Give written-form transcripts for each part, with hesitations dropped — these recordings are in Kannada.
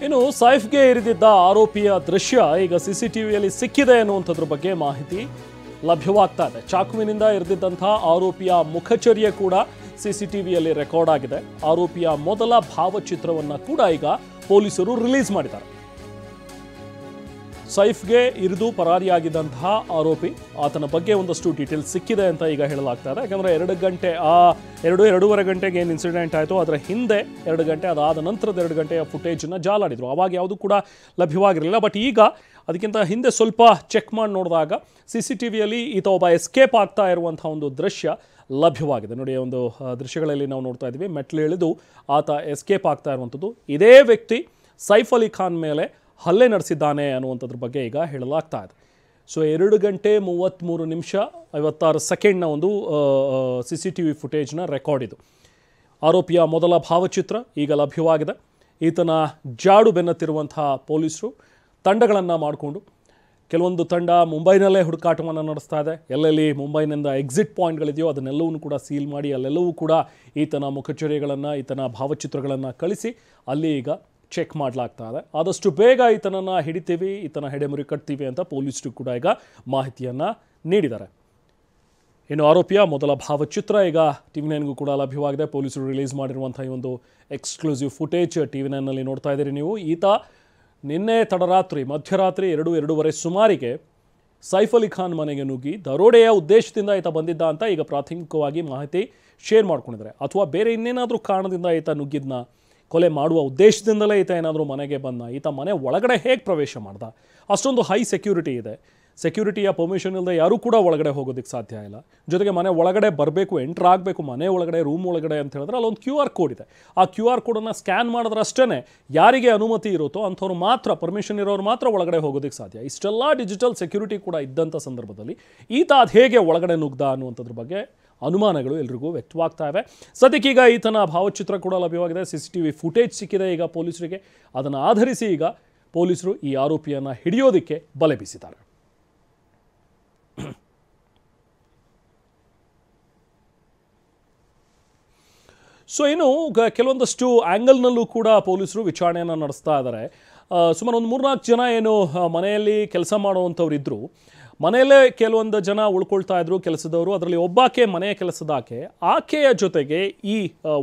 ಇನ್ನು ಸೈಫ್ಗೆ ಇರಿದಿದ್ದ ಆರೋಪಿಯ ದೃಶ್ಯ ಈಗ ಸಿಸಿಟಿವಿಯಲ್ಲಿ ಸಿಕ್ಕಿದೆ ಅನ್ನುವಂಥದ್ರ ಬಗ್ಗೆ ಮಾಹಿತಿ ಲಭ್ಯವಾಗ್ತಾ ಇದೆ. ಚಾಕುವಿನಿಂದ ಇರಿದಿದ್ದಂತಹ ಆರೋಪಿಯ ಮುಖಚರ್ಯೆ ಕೂಡ ಸಿಸಿಟಿವಿಯಲ್ಲಿ ರೆಕಾರ್ಡ್ ಆಗಿದೆ. ಆರೋಪಿಯ ಮೊದಲ ಭಾವಚಿತ್ರವನ್ನ ಕೂಡ ಈಗ ಪೊಲೀಸರು ರಿಲೀಸ್ ಮಾಡಿದ್ದಾರೆ. ಸೈಫ್ಗೆ ಇರಿದು ಪರಾರಿಯಾಗಿದ್ದಂತಹ ಆರೋಪಿ, ಆತನ ಬಗ್ಗೆ ಒಂದಷ್ಟು ಡೀಟೇಲ್ಸ್ ಸಿಕ್ಕಿದೆ ಅಂತ ಈಗ ಹೇಳಲಾಗ್ತಾ ಇದೆ. ಯಾಕಂದರೆ 2-2.5 ಗಂಟೆಗೆ ಏನು ಇನ್ಸಿಡೆಂಟ್ ಆಯಿತು ಅದರ ಹಿಂದೆ 2 ಗಂಟೆ, ಅದಾದ ನಂತರದ 2 ಗಂಟೆಯ ಫುಟೇಜನ್ನು ಜಾಲಾಡಿದ್ರು. ಆವಾಗ ಯಾವುದು ಕೂಡ ಲಭ್ಯವಾಗಿರಲಿಲ್ಲ. ಬಟ್ ಈಗ ಅದಕ್ಕಿಂತ ಹಿಂದೆ ಸ್ವಲ್ಪ ಚೆಕ್ ಮಾಡಿ ನೋಡಿದಾಗ ಸಿಸಿಟಿವಿಯಲ್ಲಿ ಈತ ಒಬ್ಬ ಎಸ್ಕೇಪ್ ಆಗ್ತಾ ಇರುವಂಥ ಒಂದು ದೃಶ್ಯ ಲಭ್ಯವಾಗಿದೆ. ನೋಡಿ, ಒಂದು ದೃಶ್ಯಗಳಲ್ಲಿ ನಾವು ನೋಡ್ತಾ ಇದ್ದೀವಿ, ಮೆಟ್ಲು ಇಳಿದು ಆತ ಎಸ್ಕೇಪ್ ಆಗ್ತಾ ಇರುವಂಥದ್ದು. ಇದೇ ವ್ಯಕ್ತಿ ಸೈಫ್ ಅಲಿ ಖಾನ್ ಮೇಲೆ ಹಲ್ಲೆ ನಡೆಸಿದ್ದಾನೆ ಅನ್ನುವಂಥದ್ರ ಬಗ್ಗೆ ಈಗ ಹೇಳಲಾಗ್ತಾ ಇದೆ. ಸೊ 2 ಗಂಟೆ 33 ನಿಮಿಷ 56 ಸೆಕೆಂಡ್ನ ಒಂದು CCTV ಫುಟೇಜ್ನ ರೆಕಾರ್ಡ್ ಇದು. ಆರೋಪಿಯ ಮೊದಲ ಭಾವಚಿತ್ರ ಈಗ ಲಭ್ಯವಾಗಿದೆ. ಈತನ ಜಾಡು ಬೆನ್ನತ್ತಿರುವಂತಹ ಪೊಲೀಸರು ತಂಡಗಳನ್ನು ಮಾಡಿಕೊಂಡು ಕೆಲವೊಂದು ತಂಡ ಮುಂಬೈನಲ್ಲೇ ಹುಡುಕಾಟವನ್ನು ನಡೆಸ್ತಾ ಇದೆ. ಎಲ್ಲೆಲ್ಲಿ ಮುಂಬೈನಿಂದ ಎಕ್ಸಿಟ್ ಪಾಯಿಂಟ್ಗಳಿದೆಯೋ ಅದನ್ನೆಲ್ಲವೂ ಕೂಡ ಸೀಲ್ ಮಾಡಿ ಅಲ್ಲೆಲ್ಲವೂ ಕೂಡ ಈತನ ಮುಖಚರ್ಯೆಗಳನ್ನು, ಈತನ ಭಾವಚಿತ್ರಗಳನ್ನು ಕಳಿಸಿ ಅಲ್ಲಿ ಈಗ ಚೆಕ್ ಮಾಡಲಾಗ್ತಾ ಇದೆ. ಆದಷ್ಟು ಬೇಗ ಈತನನ್ನು ಹಿಡಿತೀವಿ, ಈತನ ಹೆಡೆಮುರಿ ಕಟ್ತೀವಿ ಅಂತ ಪೊಲೀಸರು ಕೂಡ ಈಗ ಮಾಹಿತಿಯನ್ನು ನೀಡಿದ್ದಾರೆ. ಇನ್ನು ಆರೋಪಿಯ ಮೊದಲ ಭಾವಚಿತ್ರ ಈಗ TV9ಗೂ ಕೂಡ ಲಭ್ಯವಾಗಿದೆ. ಪೊಲೀಸರು ರಿಲೀಸ್ ಮಾಡಿರುವಂಥ ಈ ಒಂದು ಎಕ್ಸ್ಕ್ಲೂಸಿವ್ ಫುಟೇಜ್ TV9ನಲ್ಲಿ ನೋಡ್ತಾ ಇದ್ದೀರಿ ನೀವು. ಈತ ನಿನ್ನೆ ತಡರಾತ್ರಿ ಮಧ್ಯರಾತ್ರಿ 2-2:30 ಸುಮಾರಿಗೆ ಸೈಫ್ ಅಲಿ ಖಾನ್ ಮನೆಗೆ ನುಗ್ಗಿ ದರೋಡೆಯ ಉದ್ದೇಶದಿಂದ ಈತ ಬಂದಿದ್ದ ಅಂತ ಈಗ ಪ್ರಾಥಮಿಕವಾಗಿ ಮಾಹಿತಿ ಶೇರ್ ಮಾಡ್ಕೊಂಡಿದ್ದಾರೆ. ಅಥವಾ ಬೇರೆ ಇನ್ನೇನಾದರೂ ಕಾರಣದಿಂದ ಈತ ನುಗ್ಗಿದ್ನ, ಕೊಲೆ ಮಾಡುವ ಉದ್ದೇಶದಿಂದಲೇ ಈತ ಏನಾದರೂ ಮನೆಗೆ ಬಂದ, ಈತ ಮನೆ ಒಳಗಡೆ ಹೇಗೆ ಪ್ರವೇಶ ಮಾಡ್ದ? ಅಷ್ಟೊಂದು ಹೈ ಸೆಕ್ಯೂರಿಟಿ ಇದೆ. ಸೆಕ್ಯೂರಿಟಿಯ ಪರ್ಮಿಷನ್ ಇಲ್ಲದೆ ಯಾರೂ ಕೂಡ ಒಳಗಡೆ ಹೋಗೋದಕ್ಕೆ ಸಾಧ್ಯ ಇಲ್ಲ. ಜೊತೆಗೆ ಮನೆ ಒಳಗಡೆ ಬರಬೇಕು, ಎಂಟ್ರ್ ಆಗಬೇಕು ಮನೆ ಒಳಗಡೆ, ರೂಮ್ ಒಳಗಡೆ ಅಂತ ಹೇಳಿದ್ರೆ ಅಲ್ಲೊಂದು QR ಕೋಡ್ ಇದೆ. ಆ QR ಕೋಡನ್ನು ಸ್ಕ್ಯಾನ್ ಮಾಡಿದ್ರೆ ಅಷ್ಟೇ ಯಾರಿಗೆ ಅನುಮತಿ ಇರುತ್ತೋ ಅಂಥವ್ರು ಮಾತ್ರ, ಪರ್ಮಿಷನ್ ಇರೋರು ಮಾತ್ರ ಒಳಗಡೆ ಹೋಗೋದಕ್ಕೆ ಸಾಧ್ಯ. ಇಷ್ಟೆಲ್ಲ ಡಿಜಿಟಲ್ ಸೆಕ್ಯೂರಿಟಿ ಕೂಡ ಇದ್ದಂಥ ಸಂದರ್ಭದಲ್ಲಿ ಈತ ಅದು ಹೇಗೆ ಒಳಗಡೆ ನುಗ್ದ ಅನ್ನುವಂಥದ್ರ ಬಗ್ಗೆ ಅನುಮಾನಗಳು ಎಲ್ರಿಗೂ ವ್ಯಕ್ತವಾಗ್ತಾ ಇವೆ. ಸದ್ಯಕ್ಕೀಗ ಈತನ ಭಾವಚಿತ್ರ ಕೂಡ ಲಭ್ಯವಾಗಿದೆ. CCTV ಫುಟೇಜ್ ಸಿಕ್ಕಿದೆ ಈಗ ಪೊಲೀಸರಿಗೆ. ಅದನ್ನು ಆಧರಿಸಿ ಈಗ ಪೊಲೀಸರು ಈ ಆರೋಪಿಯನ್ನು ಹಿಡಿಯೋದಕ್ಕೆ ಬಲೆ ಬೀಸಿದ್ದಾರೆ. ಸೊ ಇನ್ನು ಕೆಲವೊಂದಷ್ಟು ಆ್ಯಂಗಲ್ನಲ್ಲೂ ಕೂಡ ಪೊಲೀಸರು ವಿಚಾರಣೆಯನ್ನು ನಡೆಸ್ತಾ ಇದ್ದಾರೆ. ಸುಮಾರು ಒಂದು 3-4 ಜನ ಏನು ಮನೆಯಲ್ಲಿ ಕೆಲಸ ಮಾಡುವಂಥವ್ರು ಇದ್ದರು. ಮನೆಯಲ್ಲೇ ಕೆಲವೊಂದು ಜನ ಉಳ್ಕೊಳ್ತಾ ಇದ್ರು ಕೆಲಸದವರು. ಅದರಲ್ಲಿ ಒಬ್ಬಾಕೆ ಮನೆಯ ಕೆಲಸದಾಕೆ, ಆಕೆಯ ಜೊತೆಗೆ ಈ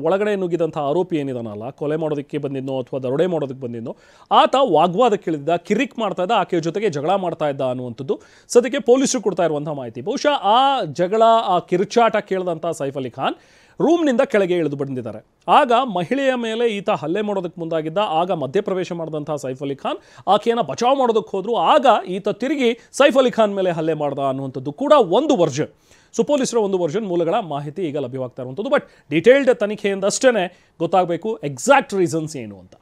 ಒಳಗಡೆ ನುಗ್ಗಿದಂಥ ಆರೋಪಿ ಏನಿದಾನಲ್ಲ, ಕೊಲೆ ಮಾಡೋದಕ್ಕೆ ಬಂದಿದ್ನೋ ಅಥವಾ ದರೋಡೆ ಮಾಡೋದಕ್ಕೆ ಬಂದಿದ್ನೋ, ಆತ ವಾಗ್ವಾದಕ್ಕೆ ಇಳಿದಿದ್ದ, ಕಿರಿಕ್ ಮಾಡ್ತಾ ಇದ್ದ, ಆಕೆಯ ಜೊತೆಗೆ ಜಗಳ ಮಾಡ್ತಾ ಇದ್ದ ಅನ್ನುವಂಥದ್ದು ಸದ್ಯಕ್ಕೆ ಪೊಲೀಸರು ಕೊಡ್ತಾ ಇರುವಂಥ ಮಾಹಿತಿ. ಬಹುಶಃ ಆ ಜಗಳ, ಆ ಕಿರುಚಾಟ ಕೇಳಿದಂಥ ಸೈಫ್ ಅಲಿ ಖಾನ್ ರೂಮ್ನಿಂದ ಕೆಳಗೆ ಇಳಿದು ಬಂದಿದ್ದಾರೆ. ಆಗ ಮಹಿಳೆಯ ಮೇಲೆ ಈತ ಹಲ್ಲೆ ಮಾಡೋದಕ್ಕೆ ಮುಂದಾಗಿದ್ದ. ಆಗ ಮಧ್ಯಪ್ರವೇಶ ಮಾಡಿದಂಥ ಸೈಫ್ ಅಲಿ ಖಾನ್ ಆಕೆಯನ್ನು ಬಚಾವ್ ಮಾಡೋದಕ್ಕೆ ಹೋದ್ರು. ಆಗ ಈತ ತಿರುಗಿ ಸೈಫ್ ಅಲಿ ಖಾನ್ ಮೇಲೆ ಹಲ್ಲೆ ಮಾಡ್ದ ಅನ್ನುವಂಥದ್ದು ಕೂಡ ಒಂದು ವರ್ಷನ್. ಸೊ ಪೊಲೀಸರ ಒಂದು ವರ್ಷನ್ ಮೂಲಗಳ ಮಾಹಿತಿ ಈಗ ಲಭ್ಯವಾಗ್ತಾ ಇರುವಂಥದ್ದು. ಬಟ್ ಡೀಟೇಲ್ಡ್ ತನಿಖೆಯಿಂದ ಅಷ್ಟೇ ಗೊತ್ತಾಗಬೇಕು ಎಕ್ಸಾಕ್ಟ್ ರೀಸನ್ಸ್ ಏನು ಅಂತ.